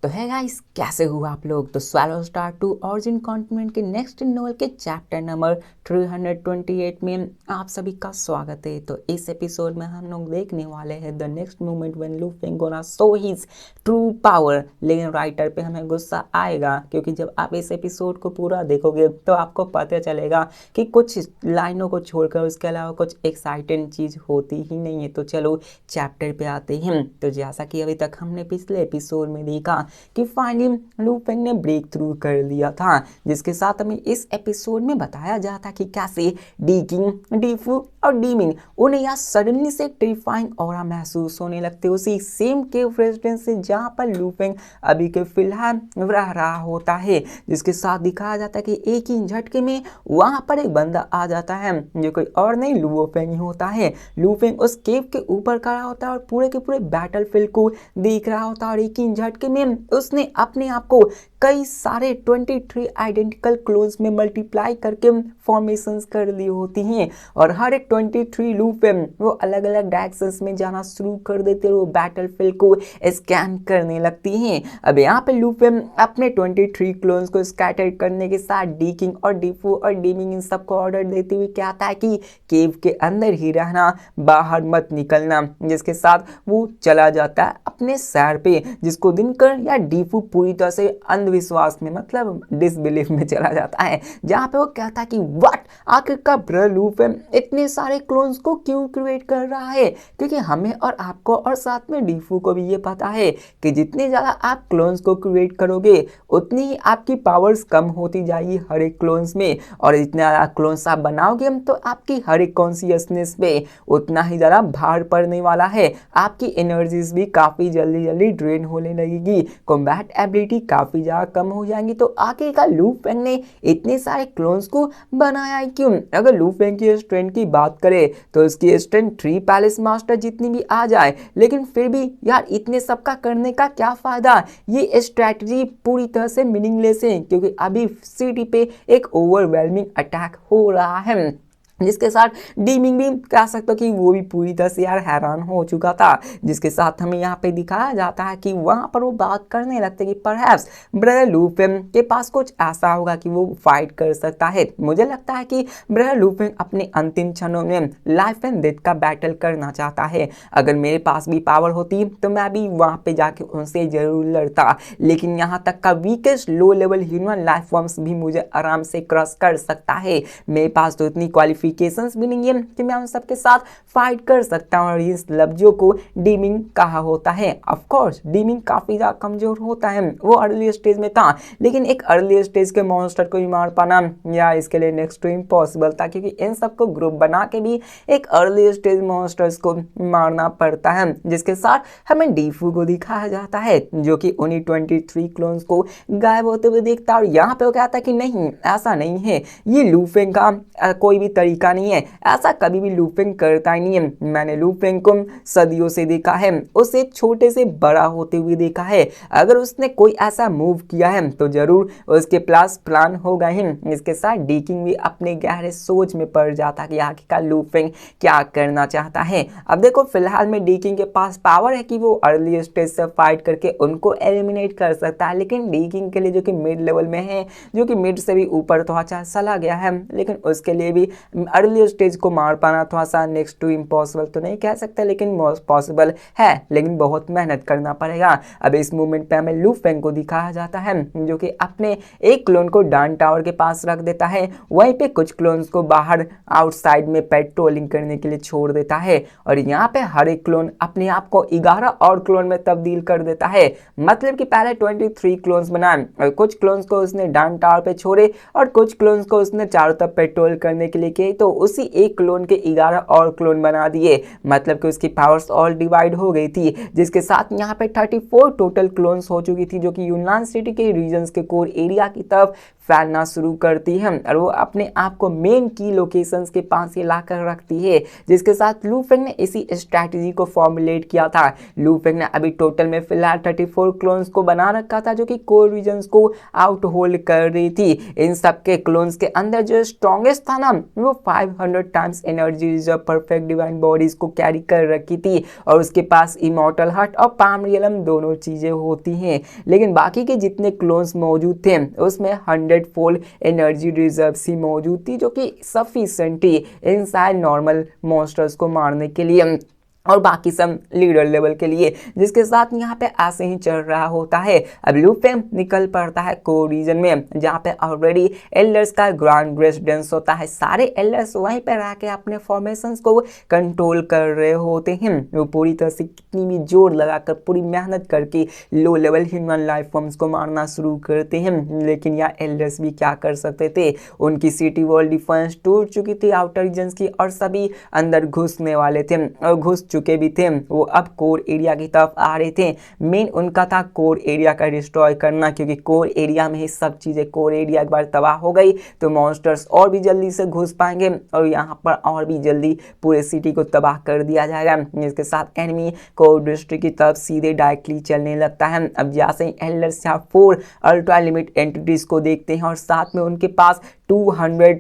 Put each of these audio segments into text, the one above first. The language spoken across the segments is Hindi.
तो है गाइस, कैसे हुआ आप लोग। तो स्वैलो स्टार 2 ऑरिजिन कॉन्टिनेंट के नेक्स्ट नोवेल के चैप्टर नंबर 328 में आप सभी का स्वागत है। तो इस एपिसोड में हम लोग देखने वाले हैं the next moment when Luffy gonna show his true power. लेकिन राइटर पे हमें गुस्सा आएगा, क्योंकि जब आप इस एपिसोड को पूरा देखोगे तो आपको पता चलेगा कि कुछ लाइनों को छोड़कर उसके अलावा कुछ एक्साइटिंग चीज़ होती ही नहीं है। तो चलो चैप्टर पे आते हैं। तो जैसा कि अभी तक हमने पिछले एपिसोड में देखा कि फाइनली लूफी ने ब्रेक थ्रू कर लिया था, जिसके साथ हमें इस एपिसोड में बताया जाता कि कैसे डी किंग, डी फू और डी मिंग उन्हें यहाँ सडनली से टेरिफाइंग ऑरा महसूस होने लगते उसी सेम केव रेजिडेंस से जहाँ पर लूफी अभी के फिलहाल रह रहा होता है। जिसके साथ दिखाया जाता है कि एक ही झटके में वहाँ पर एक बंदा आ जाता है जो कोई और नहीं लूफी ही होता है। लूफी उस केव के ऊपर खड़ा होता है और पूरे के पूरे बैटलफील्ड को देख रहा होता है और एक ही झटके में उसने अपने आप को कई सारे 23 आइडेंटिकल क्लोन्स में मल्टीप्लाई करके फॉर्मेशंस कर ली होती हैं और हर एक 23 लूप वो अलग अलग डायरेक्शंस में जाना शुरू कर देते हैं, वो बैटलफील्ड को स्कैन करने लगती हैं। अब यहाँ पे लूप अपने 23 क्लोन्स को स्कैटर करने के साथ डी किंग और डी फू और डी मिंग इन सबको ऑर्डर देते हुए कहता है कि केव के अंदर ही रहना, बाहर मत निकलना। जिसके साथ वो चला जाता है अपने सैर पे, जिसको दिनकर या डीफू पूरी तरह से अंधविश्वास में मतलब डिसबिलीफ में चला जाता है, जहाँ पे वो कहता है कि व्हाट, आखिरकार ब्रदर लूफी इतने सारे क्लोन्स को क्यों क्रिएट कर रहा है। क्योंकि हमें और आपको और साथ में डीफू को भी ये पता है कि जितने ज़्यादा आप क्लोन्स को क्रिएट करोगे उतनी ही आपकी पावर्स कम होती जाएगी हर एक क्लोन्स में, और जितने ज़्यादा क्लोन्स आप बनाओगे तो आपकी हर एक कॉन्शियसनेस पे उतना ही ज़्यादा भार पड़ने वाला है। आपकी एनर्जीज भी काफ़ी जल्दी जल्दी ड्रेन होने लगेगी, कॉम्बैट एबिलिटी काफ़ी ज़्यादा कम हो जाएंगी। तो आखिरकार लूफी ने इतने सारे क्लोन्स को बनाया है क्यों। अगर लूफी की स्ट्रेंथ की बात करें तो उसकी स्ट्रेंथ 3 पैलेस मास्टर जितनी भी आ जाए, लेकिन फिर भी यार इतने सबका करने का क्या फ़ायदा। ये स्ट्रैटेजी पूरी तरह से मीनिंगलेस है, क्योंकि अभी सिटी पे एक ओवरवेलमिंग अटैक हो रहा है। जिसके साथ डीमिंग भी कह सकते हो कि वो भी पूरी तरह से यार हैरान हो चुका था। जिसके साथ हमें यहाँ पे दिखाया जाता है कि वहाँ पर वो बात करने लगते कि परहैप्स ब्रदर लूफी के पास कुछ ऐसा होगा कि वो फाइट कर सकता है। मुझे लगता है कि ब्रदर लूफी अपने अंतिम क्षणों में लाइफ एंड डेथ का बैटल करना चाहता है। अगर मेरे पास भी पावर होती तो मैं भी वहाँ पे जाके उनसे जरूर लड़ता, लेकिन यहाँ तक का weakest low level human life forms भी मुझे आराम से क्रॉस कर सकता है। मेरे पास तो इतनी क्वालिफिकेशंस भी नहीं है कि मैं उन सबके साथ फाइट कर सकता हूँ। और इस लफ्जों को डीमिंग कहा होता है। ऑफ कोर्स डीमिंग काफी ज्यादा कमजोर होता है, वो अर्ली स्टेज में था, लेकिन एक अर्ली स्टेज के मॉन्स्टर को ही मार पाना या इसके लिए नेक्स्ट टू इम्पॉसिबल था, क्योंकि इन सबको ग्रुप बना के भी एक अर्ली स्टेज मॉन्स्टर्स को मारना पड़ता है। जिसके साथ हमें डीफू को दिखाया जाता है जो कि उन्हीं 23 क्लोन्स को गायब होते हुए देखता है, और यहाँ पे वो कहता है कि नहीं ऐसा नहीं है, ये लूफी का कोई भी तरीका नहीं है, ऐसा कभी भी लूफी करता ही नहीं है। मैंने लूफी को सदियों से देखा है, उसे छोटे से बड़ा होते हुए देखा है। अगर उसने कोई ऐसा मूव किया है तो जरूर उसके पास प्लान होगा ही। इसके साथ डी किंग भी अपने गहरे सोच में पड़ जाता कि आखिरकार लूफी क्या करना चाहता है। अब देखो फिलहाल में डी किंग के पास पावर है कि वो अर्ली स्टेज से फाइट करके उनको एलिमिनेट कर सकता है, लेकिन डी किंग के लिए जो कि मिड लेवल में है, जो कि मिड से भी ऊपर थोड़ा सा चला गया है, लेकिन उसके लिए भी अर्ली स्टेज को मार पाना थोड़ा सा नेक्स्ट टू इम्पॉसिबल तो नहीं कह सकते, लेकिन पॉसिबल है, लेकिन बहुत मेहनत करना पड़ेगा। अब इस मूवमेंट पे हमें लूफी को दिखाया जाता है जो कि अपने एक क्लोन को डान टावर के पास रख देता है, वहीं पे कुछ क्लोन्स को बाहर आउटसाइड में पेट्रोलिंग करने के लिए छोड़ देता है, और यहाँ पे हर एक क्लोन अपने आप को 11 और क्लोन में तब्दील कर देता है। मतलब कि पहले 23 क्लोन्स बनाए और कुछ क्लोन्स को उसने डान टावर पे छोड़े और कुछ क्लोन्स को उसने चारों तरफ पेट्रोल करने के लिए किए, तो उसी एक क्लोन के 11 और क्लोन बना दिए। मतलब कि उसकी पावर्स ऑल डिवाइड हो गई थी। जिसके साथ यहाँ पे 34 टोटल क्लोन्स हो चुकी थी, जो कि यूनान सिटी के रीजन्स के कोर एरिया की तरफ फैलना शुरू करती है और वो अपने आप को मेन की लोकेशंस के पास ही लाकर रखती है, जिसके साथ लू फेंग ने इसी स्ट्रैटेजी को फॉर्मुलेट किया था। लू फेंग ने अभी टोटल में फिलहाल 34 क्लोन्स को बना रखा था जो कि कोर रीजन्स को आउट होल्ड कर रही थी। इन सब के क्लोन्स के अंदर जो स्ट्रॉन्गेस्ट था ना, वो 500 times energy reserve perfect divine bodies को कैरी कर रखी थी और उसके पास इमॉर्टल हार्ट और पाम रियलम दोनों चीजें होती हैं। लेकिन बाकी के जितने क्लोन्स मौजूद थे उसमें 100 फोल्ड एनर्जी रिजर्व ही मौजूद थी, जो कि सफिशिएंट थी इनसाइड नॉर्मल मॉन्स्टर्स को मारने के लिए और बाकी सब लीडर लेवल के लिए, जिसके साथ यहाँ पे ऐसे ही चल रहा होता है। अब लू फेंग निकल पड़ता है कोर रीजन में, जहाँ पे ऑलरेडी एल्डर्स का ग्रांड रेसिडेंस होता है। सारे एल्डर्स वहीं पे रह के अपने फॉर्मेशंस को कंट्रोल कर रहे होते हैं। वो पूरी तरह से कितनी भी जोर लगाकर पूरी मेहनत करके low level human life forms को मारना शुरू करते हैं, लेकिन यहाँ एल्डर्स भी क्या कर सकते थे। उनकी सिटी वॉल डिफेंस टूट चुकी थी आउटर रीजन्स की और सभी अंदर घुसने वाले थे और घुस चुके भी थे। वो अब कोर एरिया की तरफ आ रहे थे। मेन उनका था कोर एरिया का डिस्ट्रॉय करना, क्योंकि कोर एरिया में ही सब चीज़ें, कोर एरिया एक बार तबाह हो गई तो मॉन्स्टर्स और भी जल्दी से घुस पाएंगे और यहाँ पर और भी जल्दी पूरे सिटी को तबाह कर दिया जाएगा। इसके साथ एनिमी कोर डिस्ट्रिक्ट की तरफ सीधे डायरेक्टली चलने लगता है। अब जैसे ही एल्डर्स यहाँ 4 अल्ट्रा लिमिट एंटिटीज को देखते हैं और साथ में उनके पास 2000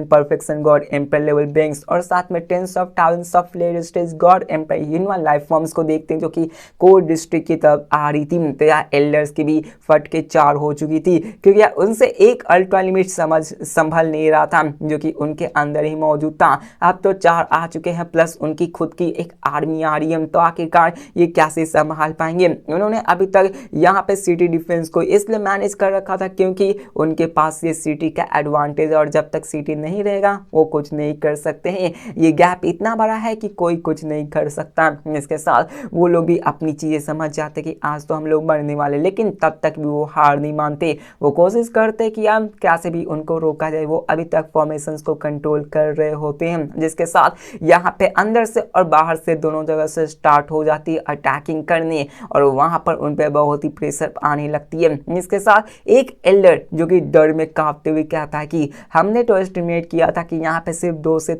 परफेक्शन गॉड एम्पर लेवल बेंग्स और साथ में 10 of thousands of later stage god emperor human life forms को देखते हैं जो कि कोर डिस्ट्रिक्ट की तरफ आ रही थी, तो यार एल्डर्स की भी फट के 4 हो चुकी थी, क्योंकि यार उनसे एक अल्ट्रा लिमिट संभल नहीं रहा था जो कि उनके अंदर ही मौजूद था। अब तो 4 आ चुके हैं, प्लस उनकी खुद की एक आर्मी आ रही है, तो आखिरकार ये कैसे संभाल पाएंगे। उन्होंने अभी तक यहाँ पे सिटी डिफेंस को इसलिए मैनेज कर रखा था क्योंकि उनके पास ये सिटी का एडवांटेज, और जब तक सिटी नहीं रहेगा वो कुछ नहीं कर सकते हैं। ये गैप इतना बड़ा है कि कोई कुछ नहीं कर सकता। इसके साथ वो लोग भी अपनी चीजें समझ जाते कि आज तो हम लोग मरने वाले, लेकिन तब तक भी वो हार नहीं मानते। वो कोशिश करते कि यार कैसे भी उनको रोका जाए। वो अभी तक फॉर्मेशंस को कंट्रोल कर रहे होते हैं, जिसके साथ यहाँ पे अंदर से और बाहर से दोनों जगह से स्टार्ट हो जाती है अटैकिंग करने और वहां पर उन पर बहुत ही प्रेशर आने लगती है। इसके साथ एक एल्डर जो कि डर में कांपते हुए कहता है कि हमने तो एस्टिमेट किया था कि यहाँ पे सिर्फ 2 से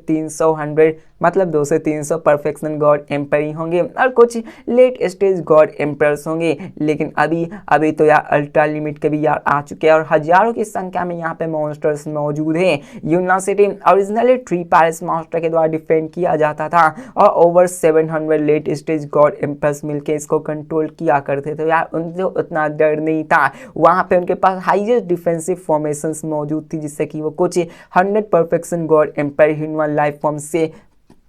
300 परफेक्शन गॉड एम्पर ही होंगे और कुछ लेट स्टेज गॉड एम्पर्स होंगे, लेकिन अभी तो यार अल्ट्रा लिमिट के भी यार आ चुके हैं और हजारों की संख्या में यहाँ पे मॉन्स्टर्स मौजूद हैं। यूना सिटी ओरिजिनली 3 पैलेस मॉन्स्टर के द्वारा डिफेंड किया जाता था और ओवर 700 लेट स्टेज गॉड एम्पर्स मिलकर इसको कंट्रोल किया करते थे। यार उनसे उतना डर नहीं था। वहाँ पे उनके पास हाईएस्ट डिफेंसिव फॉर्मेशंस मौजूद थी, जिससे कि वो कुछ 100 perfection god emperor human life form से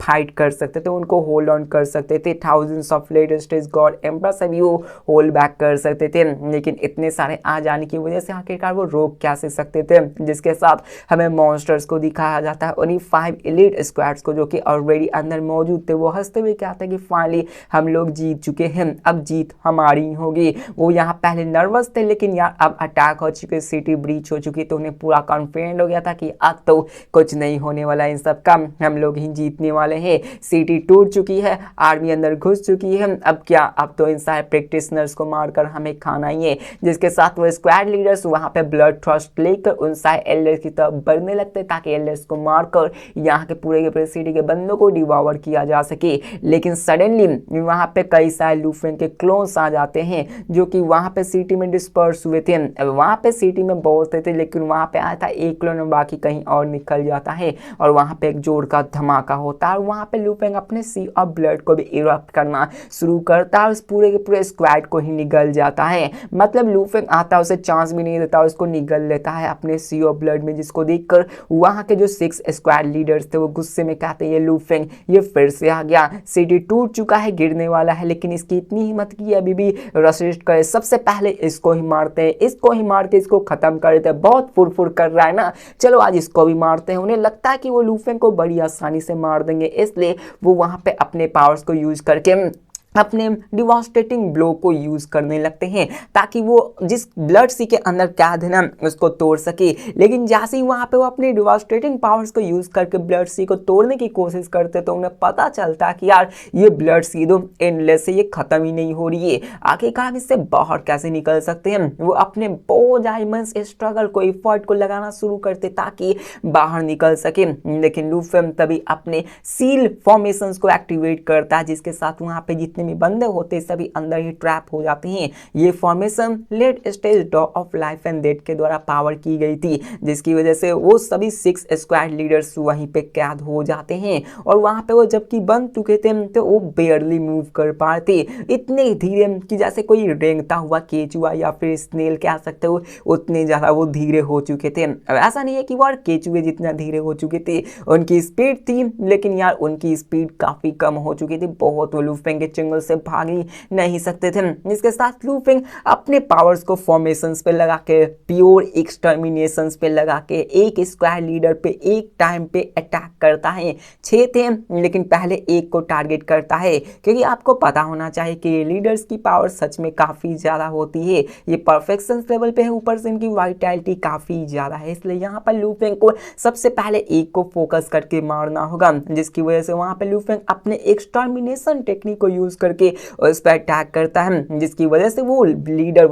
फाइट कर सकते थे, उनको होल्ड ऑन कर सकते थे। Thousands of later stage god emperor से भी वो होल्ड बैक कर सकते थे, लेकिन इतने सारे आ जाने की वजह से आखिरकार वो रोक कैसे सकते थे। जिसके साथ हमें मॉन्स्टर्स को दिखाया जाता है, उन्हीं 5 एलीट स्क्वाड्स को जो कि ऑलरेडी अंदर मौजूद थे। वो हंसते हुए कहते हैं कि फाइनली हम लोग जीत चुके हैं, अब जीत हमारी होगी। वो यहाँ पहले नर्वस थे, लेकिन यार अब अटैक हो चुके, सिटी ब्रीच हो चुकी, तो उन्हें पूरा कॉन्फिडेंट हो गया था कि अब तो कुछ नहीं होने वाला, इन सब का हम लोग ही जीतने वाले है। सिटी टूट चुकी है, आर्मी अंदर घुस चुकी है, अब क्या, अब तो इन सारे प्रैक्टिशनर्स को मारकर हमें खाना ही है। जिसके साथ वो स्क्वाड लीडर्स वहां पे ब्लड थ्रस्ट लेकर उन सारे एल्डर्स की तरफ बढ़ने लगते ताकि एल्डर्स को मारकर यहाँ के पूरे सिटी के बंदों को डिवावर किया जा सके। लेकिन सडनली वहां पे कई सारे लू फेंग के क्लोन्स आ जाते हैं जो कि वहां पे सिटी में डिस्पर्स हुए थे। वहां पे सिटी में बहुत थे, लेकिन वहां पे आया था एक क्लोन और बाकी कहीं और निकल जाता है और वहां पे एक जोर का धमाका होता है। वहां पे लू फेंग अपने सी ऑफ ब्लड को भी इरप्ट करना शुरू करता है और उस पूरे के पूरे स्क्वाड को ही निगल जाता है। मतलब लू फेंग आता है, उसे चांस भी नहीं देता, उसको निगल लेता है अपने सी ऑफ ब्लड में, जिसको देखकर वहां के जो 6 स्क्वाड लीडर्स थे वो गुस्से में कहते हैं ये लू फेंग ये फिर से आ गया, सिटी टूट चुका है, गिरने वाला है, लेकिन इसकी इतनी हिम्मत की अभी भी रसिस्ट करे, सबसे पहले इसको ही मारते हैं, इसको ही मार के इसको खत्म कर देते हैं। बहुत फुरफुर कर रहा है ना, चलो आज इसको भी मारते हैं। उन्हें लगता है कि वो लू फेंग को बड़ी आसानी से मार देंगे, इसलिए वो वहां पे अपने पावर्स को यूज करके अपने डिवास्टेटिंग ब्लो को यूज करने लगते हैं ताकि वो जिस ब्लड सी के अंदर कैद है ना उसको तोड़ सके। लेकिन जैसे ही वहां पे वो अपने डिवास्टेटिंग पावर्स को यूज करके ब्लड सी को तोड़ने की कोशिश करते तो उन्हें पता चलता कि यार ये ब्लड सी तो एंडलेस है, ये खत्म ही नहीं हो रही है, आखिरकार इससे बाहर कैसे निकल सकते हैं। वो अपने बहुत इमेंस स्ट्रगल को एफर्ट को लगाना शुरू करते ताकि बाहर निकल सके। लेकिन लूफेम तभी अपने सील फॉर्मेशंस को एक्टिवेट करता है जिसके साथ वहां पे जितने भी बंदे होते सभी अंदर ही ट्रैप हो जाते हैं। ये फॉर्मेशन लेट स्टेज डॉ ऑफ लाइफ एंड डेथ के द्वारा पावर की गई थी जिसकी वजह से वो सभी 6 स्क्वाड लीडर्स वहीं पे कैद हो जाते हैं। और वहां पे वो जबकि बन चुके थे तो वो बेयरली मूव कर पाते, इतने धीरे कि जैसे कोई रेंगता हुआ केचुआ या फिर स्नेल कह सकते हो, उतने ज्यादा वो धीरे हो चुके थे। अब ऐसा नहीं है कि वो केचुए जितना धीरे हो चुके थे, उनकी स्पीड थी लेकिन यार उनकी स्पीड काफी कम हो चुकी थी, बहुत वो लूफेंग के चंगल से भाग ही नहीं सकते थे। इसके साथ लूफेंग अपने पावर्स को फॉर्मेशंस पे लगा के, प्योर एक्सटर्मिनेशंस पे लगा के एक स्क्वाड लीडर पे एक टाइम पे अटैक करता है। 6 थे लेकिन पहले एक को टारगेट करता है क्योंकि आपको पता होना चाहिए कि लीडर्स की पावर सच में काफी ज्यादा होती है, ये परफेक्शन लेवल पे है, ऊपर से इनकी वाइटैलिटी काफी ज्यादा है। इसलिए यहाँ पर लूफेंग को सबसे पहले एक को फोकस करके मारना होगा जिसकी वजह से वहां पे लूफेंग अपने एक्सटर्मिनेशन टेक्निक को यूज करके उस पर अटैक करता है जिसकी वजह से वो लीडर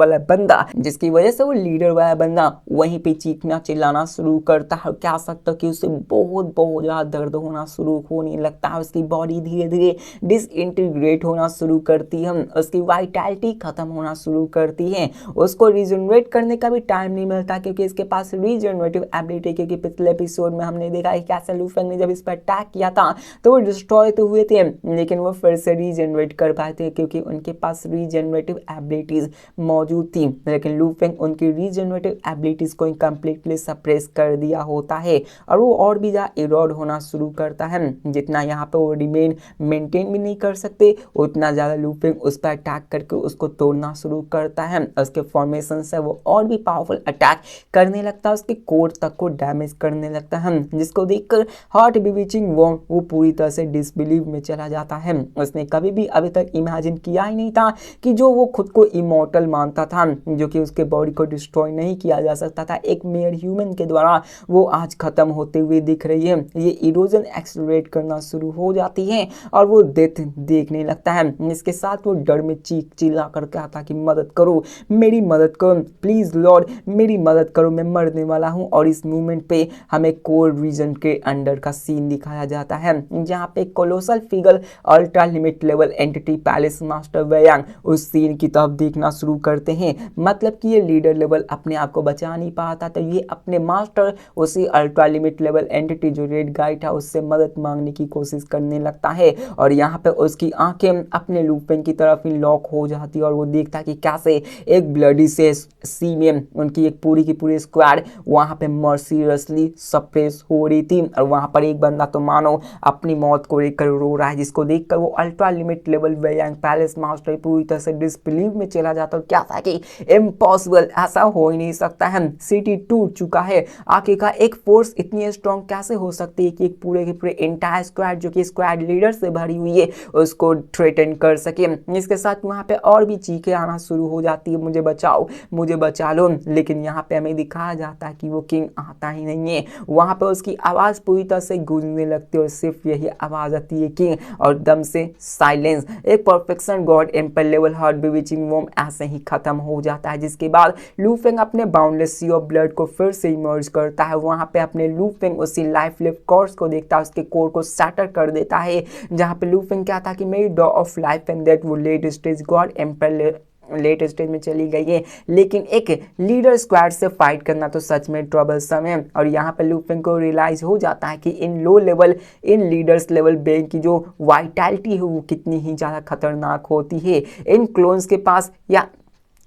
वाला बंदा वहीं पे चीखना चिल्लाना शुरू करता है। क्या सकता कि उसे बहुत बहुत ज्यादा दर्द होना शुरू होने लगता है, उसकी बॉडी धीरे धीरे डिसइंटीग्रेट होना शुरू करती है, उसकी वाइटैलिटी खत्म होना शुरू करती है, उसको रीजनरेट करने का भी टाइम नहीं मिलता क्योंकि इसके पास रीजनरेटिव एबिलिटी, क्योंकि पिछले एपिसोड में हमने देखा है कैसे लूफेंग ने जब इस पर अटैक किया था तो वो डिस्ट्रॉय तो हुए थे लेकिन वो फिर से रीजनरेट कर पाए थे क्योंकि उनके पास रीजनरेटिव एबिलिटीज मौजूद थी। लेकिन लूफेंग उनकी रीजनरेटिव एबिलिटीज को कंप्लीटली सप्रेस कर दिया होता है और वो और भी ज्यादा इरोड होना शुरू करता है। जितना यहाँ पे वो रिमेन मेंटेन भी नहीं कर सकते उतना ज्यादा लूफेंग उस पर अटैक करके उसको तोड़ना शुरू करता है। उसके फॉर्मेशन से वो और भी पावरफुल अटैक करने लगता है, उसके कोर तक को डैमेज करने लगता है जिसको देखकर हार्ट बीविचिंग वो पूरी तरह से डिसबिलीव में चला जाता है। उसने कभी भी अभी तक इमेजिन किया ही नहीं था कि जो वो खुद को इमॉर्टल मानता था, जो कि उसके बॉडी को डिस्ट्रॉय नहीं किया जा सकता था, एक मेयर ह्यूमन के द्वारा वो आज खत्म होते हुए दिख रही है। ये इरोजन एक्सेलरेट करना शुरू हो जाती है और वो डेथ देखने लगता है। इसके साथ वो डर में चीख चिल्ला करके आता कि मदद करो, मेरी मदद करो, प्लीज लॉर्ड मेरी मदद करो, मैं मरने वाला हूँ। और इस मूवमेंट पे हमें कोर रीजन के अंडर का सीन दिखाया जाता है जहाँ पे colossal figure ultra limit level entity palace master Weiyang उस सीन की तरफ देखना शुरू करते हैं। मतलब कि ये लीडर लेवल अपने आप को बचा नहीं पाता तो ये अपने मास्टर उसी अल्ट्रा लिमिट लेवल एंटिटी जो रेड गाय था उससे मदद मांगने की कोशिश करने लगता है। और यहाँ पे उसकी आंखें अपने लूफेंग की तरफ ही लॉक हो जाती है और वो देखता है कि कैसे एक ब्लडी से सी में उनकी एक पूरी की पूरी स्क्वाड वहां पे मर्सीलेसली सप्रेस हो रही थी और वहां पर एक बंदा तो मानो अपनी मौत को लेकर रो रहा है जिसको देखकर वो ultra limit level Weiyang palace master पूरी तरह से डिसबिलीव में चला जाता है। क्या था कि इम्पॉसिबल, ऐसा हो ही नहीं सकता है, सिटी टूट चुका है, आखिरकार एक फोर्स इतनी स्ट्रॉन्ग कैसे हो सकती है कि एक पूरे के पूरे एंटायर स्क्वाड जो कि स्क्वाड लीडर से भरी हुई है उसको थ्रेटन कर सके। इसके साथ वहां पे और भी चीखें आना शुरू हो जाती है, मुझे बचाओ, मुझे बचा लो। लेकिन यहाँ पे हमें दिखाया जाता है कि वो किंग आता ही नहीं है, वहां पे उसकी आवाज पूरी तरह से गूंजने लगती है और सिर्फ यही आवाज आती है किंग और दम से साइलेंस। एक perfection god emperor level heart bewitching worm ऐसे ही खत्म हो जाता है जिसके बाद लूफेंग अपने बाउंडलेस सी ऑफ ब्लड को फिर से इमर्ज करता है। वहां पे अपने लूफेंग उसी लाइफ लिफ्ट कोर्स को देखता है, उसके कोर को सैटर कर देता है जहां पे लूफेंग क्या था कि मेरी डॉ ऑफ लाइफ एंड डेथ वो late stage god emperor late stage में चली गई है, लेकिन एक लीडर स्क्वाड से फाइट करना तो सच में ट्रबलसम है। और यहाँ पे लूफेंग को रियलाइज हो जाता है कि in low level in leaders level बेंग की जो वाइटैलिटी है वो कितनी ही ज़्यादा खतरनाक होती है। इन क्लोन्स के पास या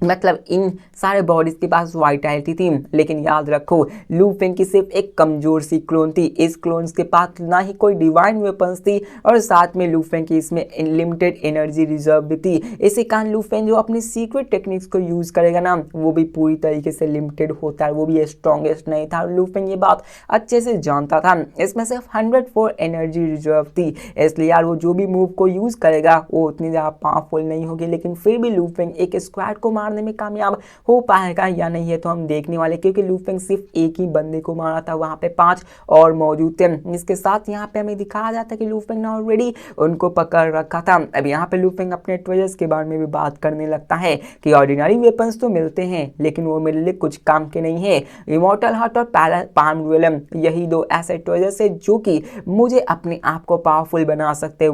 मतलब इन सारे बॉडीज के पास वाइटैलिटी थी, लेकिन याद रखो लू फेंग की सिर्फ एक कमजोर सी क्लोन थी। इस क्लोन्स के पास ना ही कोई डिवाइन वेपन्स थी और साथ में लू फेंग की इसमें लिमिटेड एनर्जी रिजर्व भी थी। इसी कारण लू फेंग जो अपनी सीक्रेट टेक्निक्स को यूज करेगा ना, वो भी पूरी तरीके से लिमिटेड होता है, वो भी स्ट्रॉन्गेस्ट नहीं था। लू फेंग ये बात अच्छे से जानता था। इसमें सिर्फ 104 एनर्जी रिजर्व थी, इसलिए यार वो जो भी मूव को यूज करेगा वो उतनी ज्यादा पावरफुल नहीं होगी। लेकिन फिर भी लू फेंग एक स्क्वाड को मारने में कामयाब हो पाएगा या नहीं है तो हम देखने वाले, क्योंकि लू फेंग सिर्फ एक ही बंदे को मारा था, वहां पे 5 और मौजूद थे। इसके साथ यहाँ पे हमें दिखाया जाता है कि लू फेंग ने ऑलरेडी उनको पकड़ रखा था। अब यहाँ पे लू फेंग अपने ट्रेजर्स के बारे में भी बात करने लगता है कि ऑर्डिनरी वेपन्स तो मिलते हैं लेकिन वो मेरे लिए कुछ काम के नहीं है। इमॉर्टल हार्ट और पाम ड्यूलम यही 2 ऐसे ट्रेजर्स है जो कि मुझे अपने आप को पावरफुल बना सकते हैं।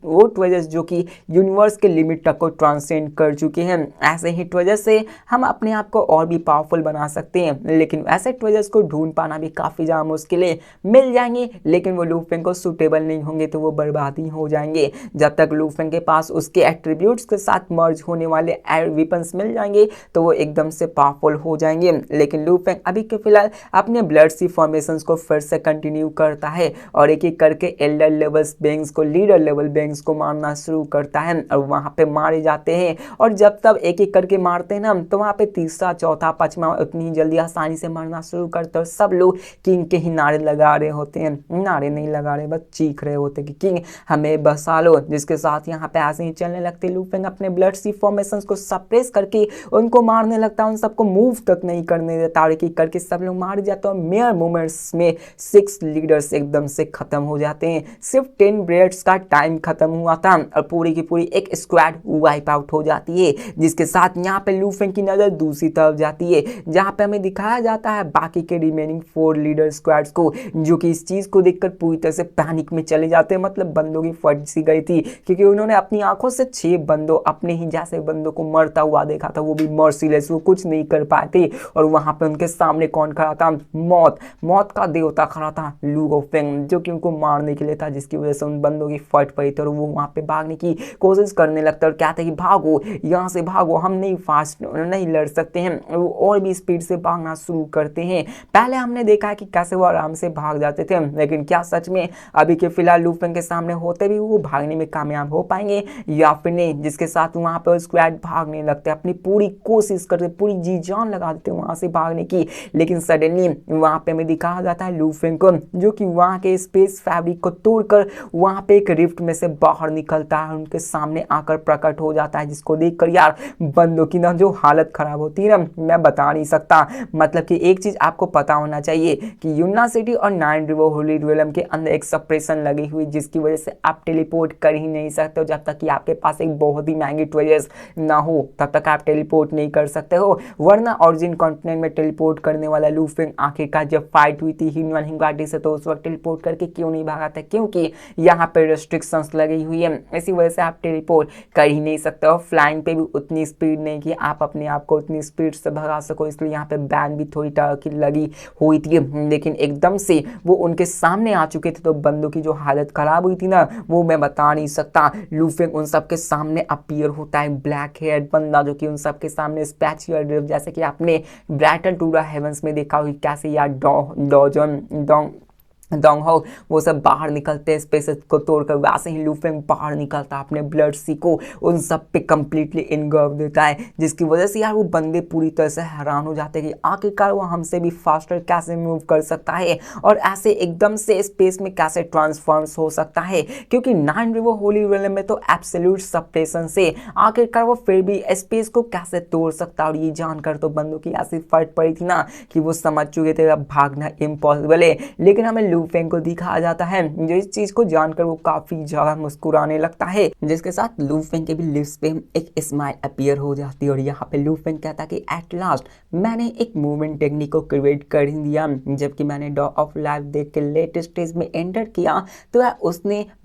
वो ट्रेजर्स जो कि यूनिवर्स के लिमिट तक को ट्रांसेंड कर चुके हैं। ऐसे ही ट्रेजर से हम अपने आप को और भी पावरफुल बना सकते हैं, लेकिन ऐसे ट्रेजर्स को ढूंढ पाना भी काफी ज्यादा मुश्किल है। मिल जाएंगे लेकिन वो लू फेंग को सूटेबल नहीं होंगे तो वो बर्बादी हो जाएंगे। जब तक लू फेंग के पास उसके एट्रीब्यूट्स के साथ मर्ज होने वाले वेपन्स मिल जाएंगे तो वो एकदम से पावरफुल हो जाएंगे। लेकिन लू फेंग अभी के फिलहाल अपने ब्लड सी फॉर्मेशंस को फिर से कंटिन्यू करता है और एक एक करके एल्डर लेवल्स बेंग्स को, लीडर लेवल बेंग्स को मारना शुरू करता है और वहां पे मारे जाते हैं। और जब तब एक एक करके मारते हैं ना तो वहां पे तीसरा चौथा पांचवा उतनी जल्दी आसानी से मारना शुरू करते हैं। सब लोग किंग के ही नारे लगा रहे होते हैं, नारे नहीं लगा रहे, बस चीख रहे होते कि किंग हमें बसा लो। जिसके साथ यहाँ पे ऐसे ही चलने लगते लू फेंग अपने ब्लड सी फॉर्मेशंस को सप्रेस करके उनको मारने लगता है, उन सबको मूव तक नहीं करने देता और एक एक करके सब लोग मार जाते हैं। मेयर मोमेंट्स में 6 लीडर्स एकदम से खत्म हो जाते हैं। सिर्फ 10 मिनट्स का टाइम खत्म हुआ था और पूरी की पूरी एक स्क्वाड वाइप आउट हो जाती है। जिसके साथ यहाँ पे लू फेंग की नजर दूसरी तरफ जाती है जहां पे हमें दिखाया जाता है बाकी के रिमेनिंग 4 लीडर स्क्वाड्स को, जो कि इस चीज को देखकर पूरी तरह से पैनिक में चले जाते हैं। मतलब बंदों की फट सी गई थी क्योंकि उन्होंने अपनी आंखों से 6 बंदों, अपने ही जैसे बंदों को मरता हुआ देखा था, वो भी मर्सीलेस, वो कुछ नहीं कर पाए थे। और वहां पे उनके सामने कौन खड़ा था? मौत का देवता खड़ा था, लू फेंग, जो कि उनको मारने के लिए था, जिसकी वजह से उन बंदों की फट पड़ी थी और वो वहां पे भागने की कोशिश करने लगता और कहते हैं कि भागो यहाँ से भागो, हम नहीं फास्ट नहीं लड़ सकते हैं। वो और भी स्पीड से भागना शुरू करते हैं। पहले हमने देखा है कि कैसे वो आराम से भाग जाते थे, लेकिन क्या सच में अभी के फिलहाल लू फेंग के सामने होते भी वो भागने में कामयाब हो पाएंगे या फिर नहीं? जिसके साथ वहां पर स्क्वाड भागने लगते, अपनी पूरी कोशिश करते, पूरी जी जान लगा देते वहां से भागने की। लेकिन सडनली वहां पे हमें दिखाया जाता है लू फेंग को, जो कि वहां के स्पेस फैब्रिक को तोड़कर वहां पे एक रिफ्ट में से बाहर निकलता है, उनके सामने आकर प्रकट हो जाता है। जिसको देखकर यार बंदों की ना जो हालत खराब होती है ना, मैं बता नहीं सकता। मतलब कि एक चीज आपको पता होना चाहिए कि यूना सिटी और 9 रिवर होली ड्वेलम के अंदर एक सप्रेशन लगी हुई, जिसकी वजह से आप टेलीपोर्ट कर ही नहीं सकते हो। जब तक कि आपके पास एक बहुत ही महंगी ट्रेजर्स ना हो तब तक आप टेलीपोर्ट नहीं कर सकते हो। वरना ऑरिजिन कॉन्टिनेंट में टेलीपोर्ट करने वाला लू फेंग आखिरकार जब फाइट हुई थी ह्यूमन हिंगाटी से, तो उस वक्त टेलीपोर्ट करके क्यों नहीं भागा था? क्योंकि यहाँ पे रेस्ट्रिक्शंस लगी हुई है, इसी वजह से आप टेलीपोर्ट कर ही नहीं सकते हो। फ्लाइंग पे भी उतनी स्पीड नहीं कि आप अपने आप को उतनी स्पीड से भगा सको, इसलिए यहाँ पे बैन भी थोड़ी तरह की लगी हुई थी। लेकिन एकदम से वो उनके सामने आ चुके थे तो बंदों की जो हालत खराब हुई थी ना, वो मैं बता नहीं सकता। लू फेंग उन सबके सामने अपीयर होता है, ब्लैक हेयर बंदा, जो कि उन सबके सामने स्पैचुअल ड्रिफ्ट, जैसे कि आपने ब्राइटन टू द हेवंस में देखा हुई कैसे यार डोंग हो वो सब बाहर निकलते हैं स्पेस को तोड़कर, वैसे ही लू फेंग बाहर निकलता है, अपने ब्लड सी को उन सब पे कंप्लीटली इनगर्व देता है, जिसकी वजह से यार वो बंदे पूरी तरह से हैरान हो जाते हैं कि आखिरकार वो हमसे भी फास्टर कैसे मूव कर सकता है और ऐसे एकदम से स्पेस में कैसे ट्रांसफॉर्म्स हो सकता है। क्योंकि 9 रिवर होली रियल्म में तो एब्सोल्यूट सप्रेशन से आखिरकार वो फिर भी स्पेस को कैसे तोड़ सकता है। और ये जानकर तो बंदों की ऐसी फट पड़ी थी ना कि वो समझ चुके थे अब भागना इम्पॉसिबल है। लेकिन हमें लू फेंग को दिखाया जाता है जो इस चीज को जानकर वो काफी ज्यादा मुस्कुराने लगता है, जिसके साथ लू फेंग के भी लिप्स पे एक स्माइल अपीयर हो जाती है। और यहाँ पे लू फेंग कहता है कि एट लास्ट मैंने एक मूवमेंट टेक्निक को क्रिएट कर ही दिया। जबकि मैंने डॉ ऑफ लाइफ देख के लेटेस्ट स्टेज में एंटर किया तो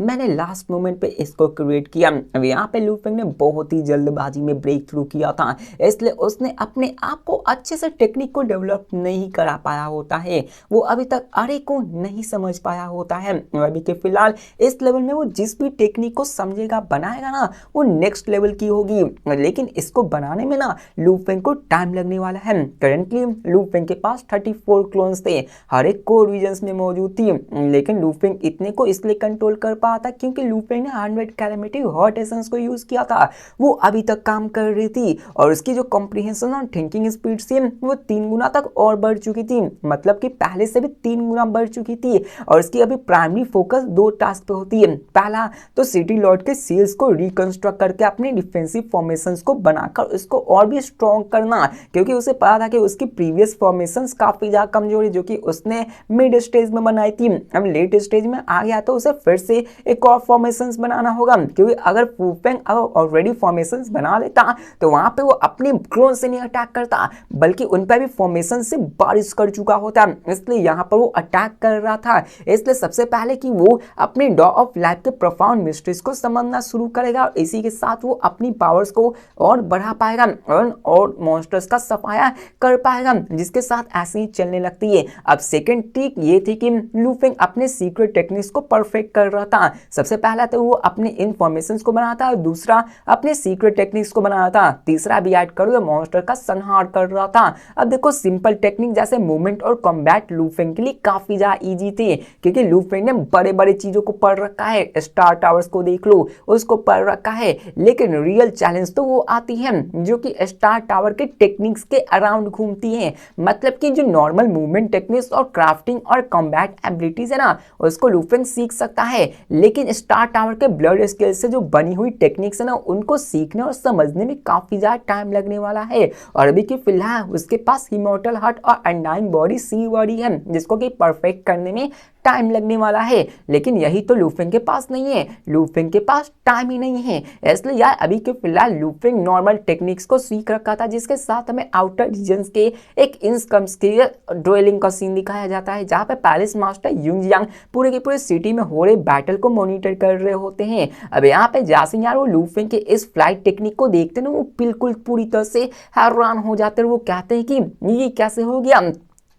मैंने लास्ट मोमेंट पे इसको क्रिएट किया। अब यहाँ पे लू फेंग ने बहुत ही जल्दबाजी में ब्रेक थ्रू किया था, इसलिए उसने अपने आप को अच्छे से टेक्निक को डेवलप नहीं करा पाया होता है। वो अभी तक अरे को नहीं नहीं समझ पाया होता है। अभी के फिलहाल इस लेवल में वो जिस भी टेक्निक को समझेगा बनाएगा ना वो नेक्स्ट लेवल की होगी, लेकिन इसको बनाने में ना लू फेंग को टाइम लगने वाला है। करेंटली लू फेंग के पास 34 क्लोन्स थे, हर एक कोर रीजन्स में मौजूद थी, लेकिन लू फेंग इतने को इसलिए कंट्रोल कर पाया था क्योंकि लू फेंग ने 100 कैलेमिटी हॉट एसेंस को यूज किया था। वो अभी तक काम कर रही थी और उसकी जो कॉम्प्रिहेंशन और थिंकिंग स्पीड थी वो 3 गुना तक और बढ़ चुकी थी, मतलब कि पहले से भी 3 गुना बढ़ चुकी थी। और इसकी अभी प्राइमरी फोकस 2 टास्क पे होती है। पहला तो सिटी लॉर्ड के सील्स को रिकंस्ट्रक्ट करके अपने डिफेंसिव फॉर्मेशंस को बनाकर उसको और भी स्ट्रॉन्ग करना, क्योंकि उसे पता था कि उसकी प्रीवियस फॉर्मेशंस काफी ज्यादा कमजोर है जो कि उसने मिड स्टेज में बनाई थी। अब लेट स्टेज में आ गया तो उसे फिर से एक और फॉर्मेशंस बनाना होगा, क्योंकि अगर वू फेंग ऑलरेडी फॉर्मेशंस बना लेता तो वहां पे वो अपने क्लोन से नहीं अटैक करता बल्कि उन पर भी फॉर्मेशन से बारिश कर चुका होता, इसलिए यहाँ पर वो अटैक कर रहा था। इसलिए सबसे पहले कि वो अपने डॉ ऑफ लाइफ के प्रोफाउंड मिस्ट्रीज को समझना शुरू करेगा और इसी के साथ वो अपनी पावर्स को और बढ़ा पाएगा और मॉन्स्टर्स का सफाया कर पाएगा, जिसके साथ ऐसे ही चलने लगती है। अब सेकंड ट्रिक ये थी कि लू फेंग अपने सीक्रेट टेक्निक्स को परफेक्ट कर रहा था। सबसे पहला तो वो अपने इनफॉर्मेशंस को बनाता और दूसरा अपने सीक्रेट टेक्निक्स को बनाता था, तीसरा भी ऐड करो तो मॉन्स्टर का संहार कर रहा था। अब देखो सिंपल टेक्निक जैसे मूवमेंट और कॉम्बैट लू फेंग के लिए काफी ज्यादा इजी थे, क्योंकि लू फेंग ने बड़े बड़े चीजों को पढ़ रखा है, स्टार टावर्स को देख लो उसको पढ़ रखा है, लेकिन रियल चैलेंज तो वो आती है जो कि स्टार टावर के टेक्निक्स के अराउंड घूमती है। मतलब कि जो नॉर्मल मूवमेंट टेक्निक्स और क्राफ्टिंग और कॉम्बैट एबिलिटीज है ना उसको लू फेंग सीख सकता है, लेकिन स्टार टावर के ब्लड स्केल से जो बनी हुई टेक्निक्स है ना उनको सीखने और समझने में काफी ज्यादा टाइम लगने वाला है। और अभी के फिलहाल उसके पास इमॉर्टल हार्ट और अनडाइंग बॉडी सी बॉडी है जिसको कि परफेक्ट करने में टाइम लगने वाला है, लेकिन यही तो लू फेंग के पास नहीं है, लू फेंग के पास टाइम ही नहीं है। इसलिए यार अभी के फिलहाल लू फेंग नॉर्मल टेक्निक्स को सीख रखा था, जिसके साथ हमें आउटर रीजन्स के एक इंस्कम्स के ड्वेलिंग का सीन दिखाया जाता है, जहां पे पैलेस मास्टर युंग पूरे के पूरे सिटी में हो रहे बैटल को मॉनिटर कर रहे होते हैं। अब यहाँ पे जासिन यार वो लू फेंग के इस फ्लाइट टेक्निक को देखते ना वो बिल्कुल पूरी तरह से हैरान हो जाते हैं। वो कहते हैं कि ये कैसे हो गया,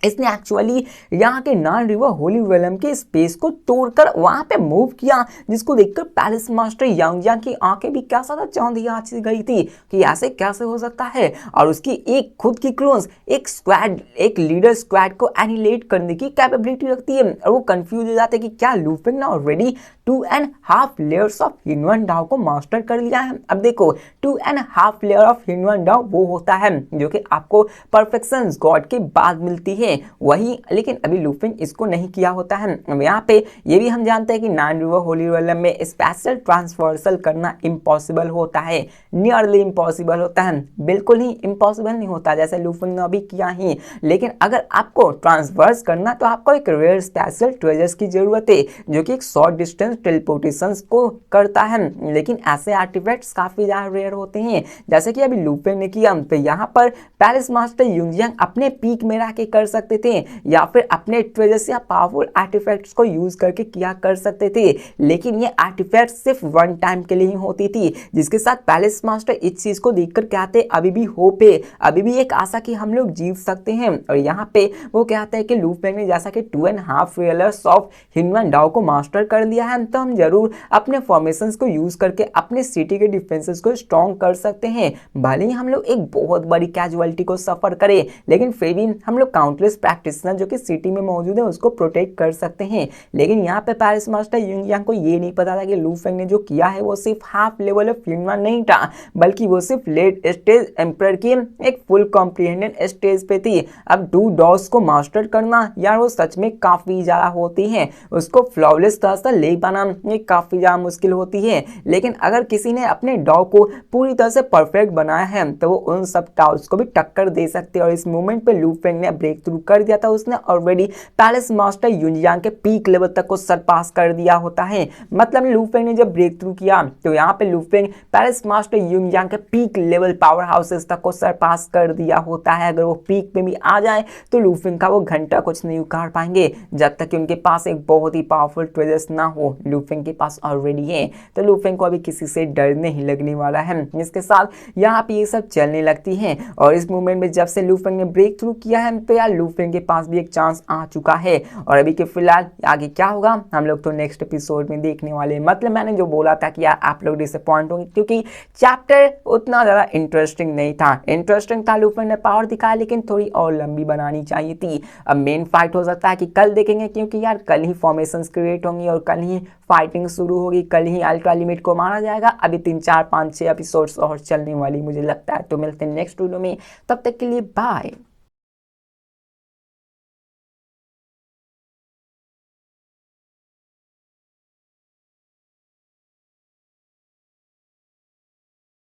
इसने एक्चुअली यहाँ के नान रिवर होली वेलम के स्पेस को तोड़कर वहां पे मूव किया, जिसको देखकर पैलेस मास्टर यांग की आंखें भी क्या ज्यादा चौंधिया गई थी कि ऐसे कैसे हो सकता है। और उसकी एक खुद की क्लोन्स एक स्क्वाड एक लीडर स्क्वाड को एनिलेट करने की कैपेबिलिटी रखती है, और वो कंफ्यूज हो जाते हैं कि क्या लू फेंग ने ऑलरेडी 2.5 लेयर्स ऑफ हिनवन डाओ को मास्टर कर लिया है। अब देखो 2.5 लेयर ऑफ हिनवन डाओ वो होता है जो कि आपको परफेक्शन गॉड के बाद मिलती है वही, लेकिन अभी लू फेंग इसको नहीं किया होता है। यहाँ पे ये भी हम जानते हैं कि नाइन रिवर होली वेलम में स्पेशल ट्रांसवर्सल करना इम्पॉसिबल होता है, नियरली इम्पॉसिबल होता है, बिल्कुल ही इम्पॉसिबल नहीं होता जैसे लू फेंग ने अभी किया ही। लेकिन अगर आपको ट्रांसवर्स करना तो आपको एक रेयर स्पेशल ट्रेजर्स की जरूरत है जो कि एक शॉर्ट डिस्टेंस टेलीपोर्टेशन को करता है, लेकिन ऐसे आर्टिफैक्ट्स काफी ज्यादा रेयर होते हैं जैसे कि अभी लू फेंग ने किया। तो यहाँ पर पैलेस मास्टर युंग अपने पीक में रह के कर सकते थे या फिर अपने ट्रेजर्स या पावरफुल आर्टिफैक्ट्स को यूज करके किया कर सकते थे, लेकिन ये आर्टिफैक्ट सिर्फ वन टाइम के लिए ही होती थी, जिसके साथ पैलेस मास्टर इस चीज को देखकर कहते अभी भी होप है, अभी भी एक आशा कि हम लोग जीत सकते हैं। और यहाँ पे वो कहते हैं कि लू फेंग ने जैसा कि 2.5 लेयर्स ऑफ हिनवन डाओ को मास्टर कर लिया है, तो हम जरूर अपने फॉर्मेशंस को यूज करके अपने सिटी के डिफेंसेस को स्ट्रॉन्ग कर सकते हैं। भले ही हम लोग एक बहुत बड़ी कैजुअलिटी को सफर करें, लेकिन फिर भी हम लोग काउंटलेस प्रैक्टिशनर जो कि सिटी में मौजूद है उसको प्रोटेक्ट कर सकते हैं। लेकिन यहाँ पे पैलेस मास्टर युंग को ये नहीं पता था कि लू फेंग ने जो किया है वो सिर्फ हाफ लेवल ऑफ हिनवन नहीं था, बल्कि वो सिर्फ लेट स्टेज एम्परर की एक फुल कॉम्प्रिहेंडेड स्टेज पे थी। अब 2 डॉस को मास्टर करना यार वो सच में काफी ज्यादा होती है, उसको फ्लॉलेस तरह से ले पाना ये काफी ज्यादा मुश्किल होती है। लेकिन अगर किसी ने अपने डॉ को पूरी तरह से परफेक्ट बनाया है तो वो उन सब टाउस को भी टक्कर दे सकते हैं। और इस मोमेंट पे लू फेंग ने ब्रेक थ्रू कर दिया था, उसने ऑलरेडी पैलेस मास्टर युंग के पीक लेवल तक को सरपास कर दिया होता है। मतलब लू फेंग ने जब ब्रेक थ्रू किया तो यहाँ पे Lu Feng palace master Yung के पीक लेवल पावर हाउसेस तक को सरपास कर दिया होता है। अगर वो पीक पे भी आ जाए तो लू फेंग का वो घंटा कुछ नहीं उखाड़ पाएंगे जब तक कि उनके पास एक बहुत ही पावरफुल ट्रेजर्स ना हो। लू फेंग के पास ऑलरेडी है, तो लू फेंग को अभी किसी से डर नहीं लगने वाला है। इसके साथ यहाँ पे ये सब चलने लगती है और इस मूवमेंट में जब से लू फेंग ने ब्रेक थ्रू किया है तो यार लू लूफेन के पास भी एक चांस आ चुका है। और अभी के फिलहाल आगे क्या होगा हम लोग तो नेक्स्ट एपिसोड में देखने वाले हैं। मतलब मैंने जो बोला था कि यार आप लोग डिसअपॉइंट होंगे क्योंकि चैप्टर उतना ज़्यादा इंटरेस्टिंग नहीं था। इंटरेस्टिंग था, लूफेन ने पावर दिखाया, लेकिन थोड़ी और लंबी बनानी चाहिए थी। अब मेन फाइट हो सकता है कि कल देखेंगे, क्योंकि यार कल ही फॉर्मेशंस क्रिएट होंगी और कल ही फाइटिंग शुरू होगी, कल ही अल्ट्रा लिमिट को मारा जाएगा। अभी 3 4 5 6 एपिसोड्स और चलने वाली मुझे लगता है। तो मिलते हैं नेक्स्ट वीडियो में, तब तक के लिए बाय।